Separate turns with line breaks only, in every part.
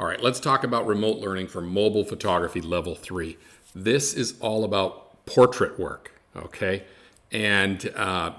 All right, let's talk about remote learning for mobile photography level 3. This is all about portrait work, okay? And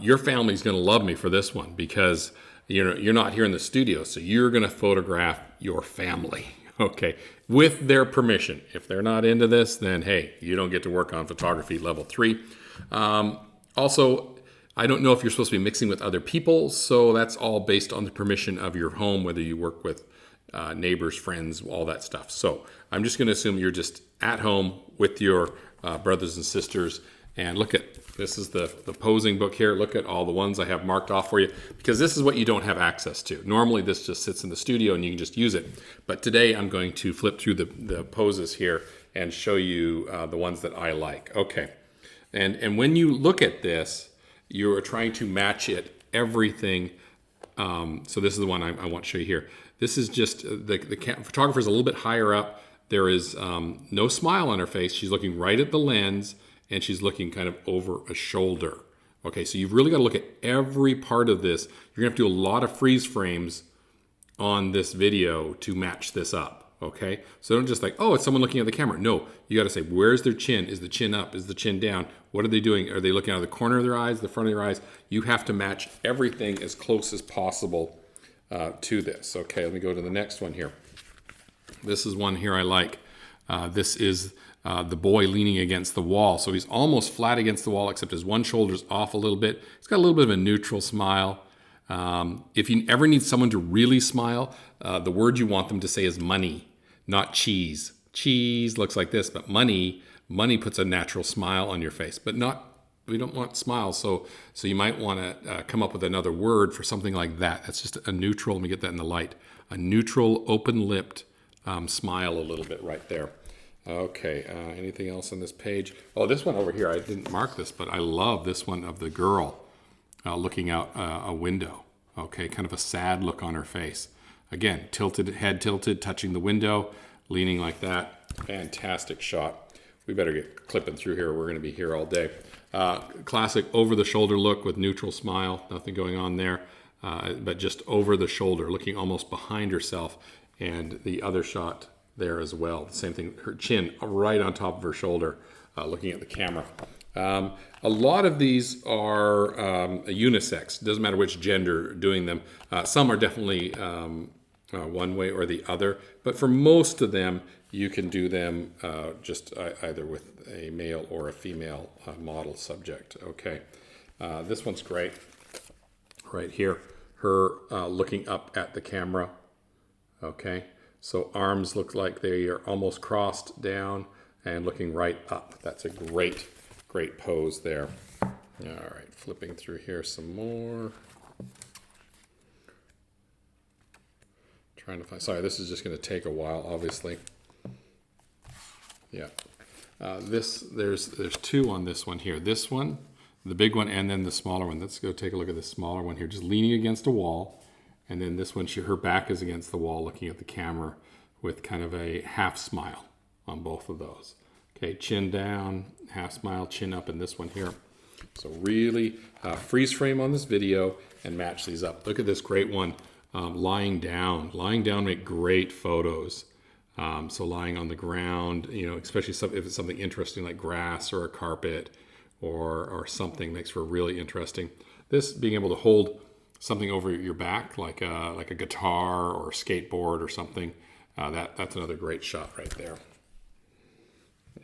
your family's going to love me for this one because you're not here in the studio, so you're going to photograph your family, okay, with their permission. If they're not into this, then hey, you don't get to work on photography level 3. Also, I don't know if you're supposed to be mixing with other people, so that's all based on the permission of your home, whether you work with neighbors, friends, all that stuff. So I'm just going to assume you're just at home with your brothers and sisters. And look at, this is the posing book here. Look at all the ones I have marked off for you, because this is what you don't have access to. Normally this just sits in the studio and you can just use it. But today I'm going to flip through the poses here and show you the ones that I like. Okay. And when you look at this, you're trying to match it, everything. So this is the one I want to show you here. This is just, the photographer is a little bit higher up. There is no smile on her face. She's looking right at the lens, and she's looking kind of over a shoulder. Okay, so you've really got to look at every part of this. You're going to have to do a lot of freeze frames on this video to match this up. Okay, so don't just like, oh, it's someone looking at the camera. No, you got to say, where's their chin? Is the chin up? Is the chin down? What are they doing? Are they looking out of the corner of their eyes, the front of their eyes? You have to match everything as close as possible to this. Okay, let me go to the next one here. This is one here I like. This is the boy leaning against the wall. So he's almost flat against the wall, except his one shoulder's off a little bit. He's got a little bit of a neutral smile. If you ever need someone to really smile, the word you want them to say is money, not cheese. Cheese looks like this, but money puts a natural smile on your face, but we don't want smiles. So you might want to come up with another word for something like that. That's just a neutral, let me get that in the light, a neutral, open-lipped smile a little bit right there. Okay, anything else on this page? Oh, this one over here, I didn't mark this, but I love this one of the girl looking out a window. Okay, kind of a sad look on her face. Again, head tilted, touching the window, leaning like that. Fantastic shot. We better get clipping through here. We're going to be here all day. Classic over-the-shoulder look with neutral smile. Nothing going on there, but just over the shoulder, looking almost behind herself. And the other shot there as well. The same thing, her chin right on top of her shoulder, looking at the camera. A lot of these are unisex. Doesn't matter which gender doing them. Some are definitely one way or the other, but for most of them, you can do them just either with a male or a female model subject. Okay, this one's great. Right here, her looking up at the camera. Okay, so arms look like they are almost crossed down and looking right up. That's a great pose there. All right, flipping through here some more. Trying to find, sorry, this is just going to take a while, obviously. Yeah, there's two on this one here. This one, the big one, and then the smaller one. Let's go take a look at the smaller one here, just leaning against a wall. And then this one, her back is against the wall looking at the camera with kind of a half smile on both of those. Okay, chin down, half smile, chin up in this one here. So really freeze frame on this video and match these up. Look at this great one, lying down. Lying down make great photos. So lying on the ground, especially if it's something interesting like grass or a carpet or something, makes for really interesting. This being able to hold something over your back, like a guitar or a skateboard or something, that's another great shot right there.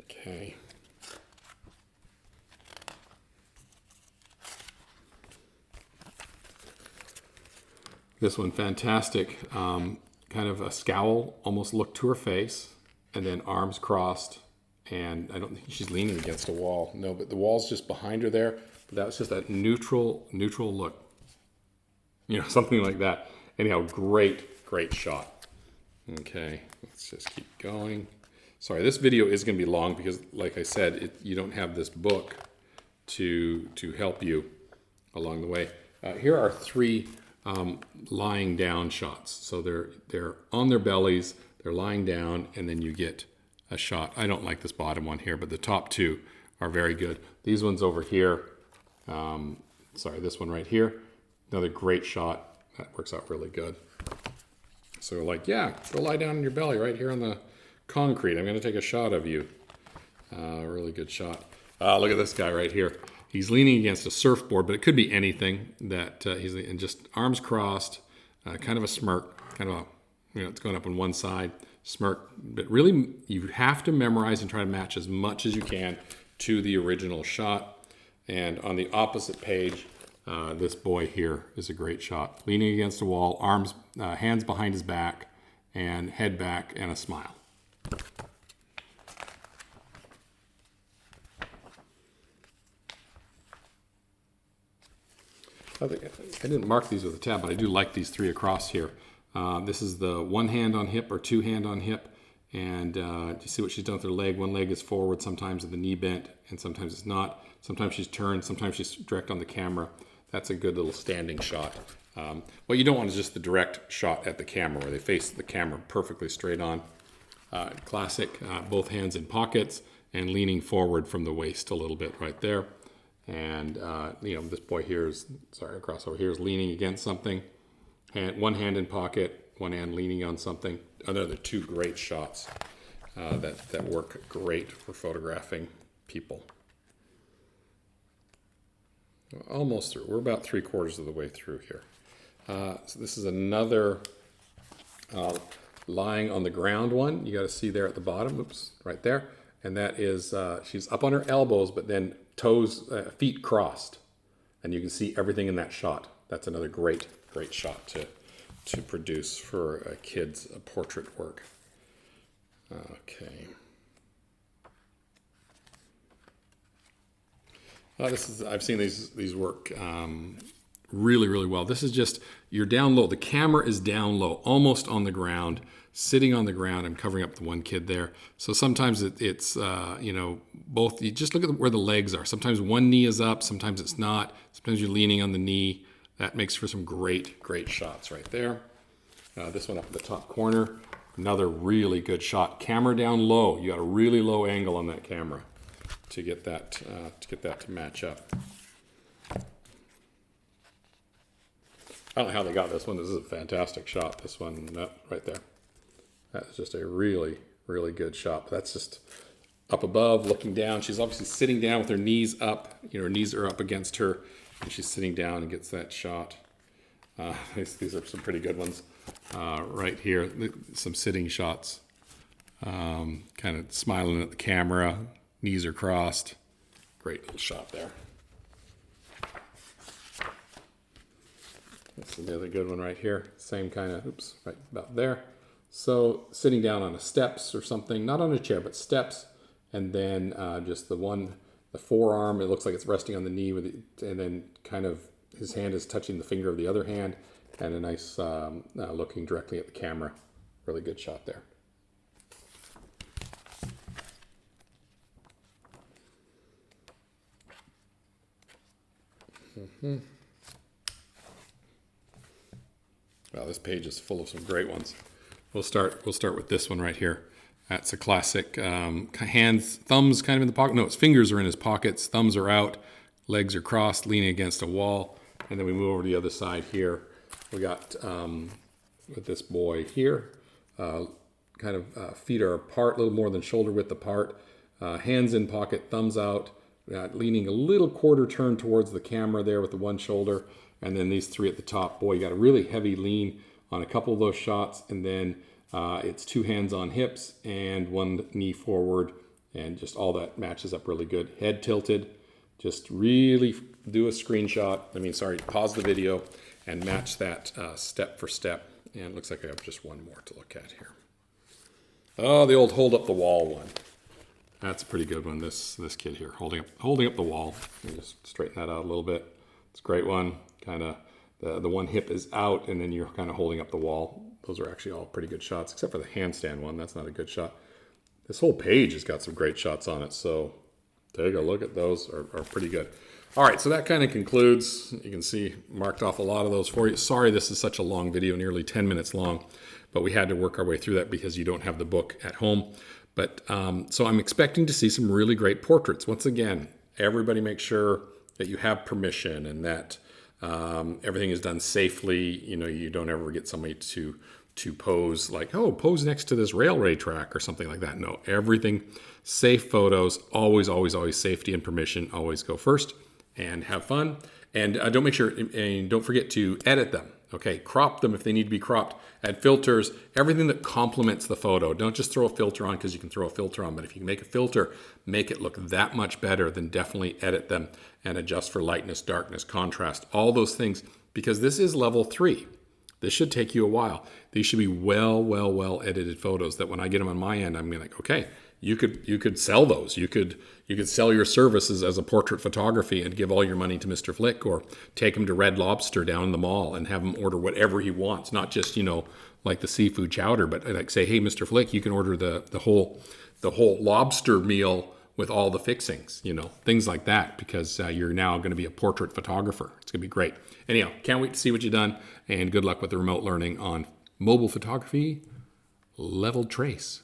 Okay. This one, fantastic. Kind of a scowl, almost look to her face, and then arms crossed, and I don't think she's leaning against a wall. No, but the wall's just behind her there. But that's just that neutral look. Something like that. Anyhow, great shot. Okay, let's just keep going. Sorry, this video is going to be long because, like I said, you don't have this book to help you along the way. Here are three lying down shots. So they're on their bellies, they're lying down, and then you get a shot. I don't like this bottom one here, but the top two are very good. These ones over here, sorry, this one right here, another great shot. That works out really good. So like, yeah, go lie down on your belly right here on the concrete. I'm going to take a shot of you. Really good shot. Look at this guy right here. He's leaning against a surfboard, but it could be anything that he's and just arms crossed, kind of a smirk, kind of a, it's going up on one side, smirk. But really, you have to memorize and try to match as much as you can to the original shot. And on the opposite page, this boy here is a great shot. Leaning against a wall, arms, hands behind his back, and head back, and a smile. I didn't mark these with a tab, but I do like these three across here. This is the one hand on hip or two hand on hip. And you see what she's done with her leg. One leg is forward, sometimes with the knee bent, and sometimes it's not. Sometimes she's turned, sometimes she's direct on the camera. That's a good little standing shot. What you don't want is just the direct shot at the camera where they face the camera perfectly straight on. Classic, both hands in pockets and leaning forward from the waist a little bit right there. And this boy here is, across over here is leaning against something. One hand in pocket, one hand leaning on something. Another two great shots that work great for photographing people. Almost through. We're about 3/4 of the way through here. So this is another lying on the ground one. You got to see there at the bottom. Oops, right there. And that is she's up on her elbows, but then feet crossed, and you can see everything in that shot. That's another great shot to produce for a kid's portrait work. Okay. I've seen these work really well. This is just, you're down low. The camera is down low, almost on the ground, sitting on the ground. I'm covering up the one kid there. So sometimes it's both. You just look at where the legs are. Sometimes one knee is up, sometimes it's not. Sometimes you're leaning on the knee. That makes for some great shots right there. This one up in the top corner, another really good shot. Camera down low. You got a really low angle on that camera to get that to match up. I don't know how they got this one. This is a fantastic shot. This one right there. That's just a really good shot. But that's just up above, looking down. She's obviously sitting down with her knees up. Her knees are up against her, and she's sitting down and gets that shot. These are some pretty good ones right here. Some sitting shots. Kind of smiling at the camera. Knees are crossed. Great little shot there. That's another good one right here. Same kind of, right about there. So sitting down on a steps or something, not on a chair, but steps, and then just the forearm, it looks like it's resting on the knee, and then kind of his hand is touching the finger of the other hand, and a nice looking directly at the camera. Really good shot there. Wow, this page is full of some great ones. We'll start with this one right here. That's a classic. Hands, thumbs kind of in the pocket. No, his fingers are in his pockets. Thumbs are out. Legs are crossed, leaning against a wall. And then we move over to the other side here. We got with this boy here, feet are apart, a little more than shoulder width apart. Hands in pocket, thumbs out. Leaning a little quarter turn towards the camera there with the one shoulder. And then these three at the top. Boy, you got a really heavy lean on a couple of those shots. And then it's two hands on hips and one knee forward. And just all that matches up really good. Head tilted. Just really do a screenshot. Pause the video and match that step for step. And it looks like I have just one more to look at here. Oh, the old hold up the wall one. That's a pretty good one. This kid here holding up the wall. Let me just straighten that out a little bit. It's a great one. Kind of the one hip is out, and then you're kind of holding up the wall. Those are actually all pretty good shots, except for the handstand one. That's not a good shot. This whole page has got some great shots on it, so take a look at those. Are pretty good. All right, so that kind of concludes. You can see marked off a lot of those for you. Sorry this is such a long video, nearly 10 minutes long, but we had to work our way through that because you don't have the book at home. But so I'm expecting to see some really great portraits. Once again, everybody make sure that you have permission and that everything is done safely. You don't ever get somebody to to pose like, oh, pose next to this railway track or something like that. No, everything, safe photos, always, always, always safety and permission, always go first, and have fun. And don't forget to edit them. Okay, crop them if they need to be cropped. Add filters, everything that complements the photo. Don't just throw a filter on because you can throw a filter on, but if you can make a filter, make it look that much better, then definitely edit them and adjust for lightness, darkness, contrast, all those things, because this is level 3. This should take you a while. These should be well edited photos that when I get them on my end, I'm like, okay, you could sell those. You could sell your services as a portrait photography and give all your money to Mr. Flick, or take him to Red Lobster down in the mall and have him order whatever he wants, not just, like the seafood chowder, but like say, hey, Mr. Flick, you can order the whole lobster meal with all the fixings, things like that, because you're now going to be a portrait photographer. It's going to be great. Anyhow, can't wait to see what you've done, and good luck with the remote learning on mobile photography level trace.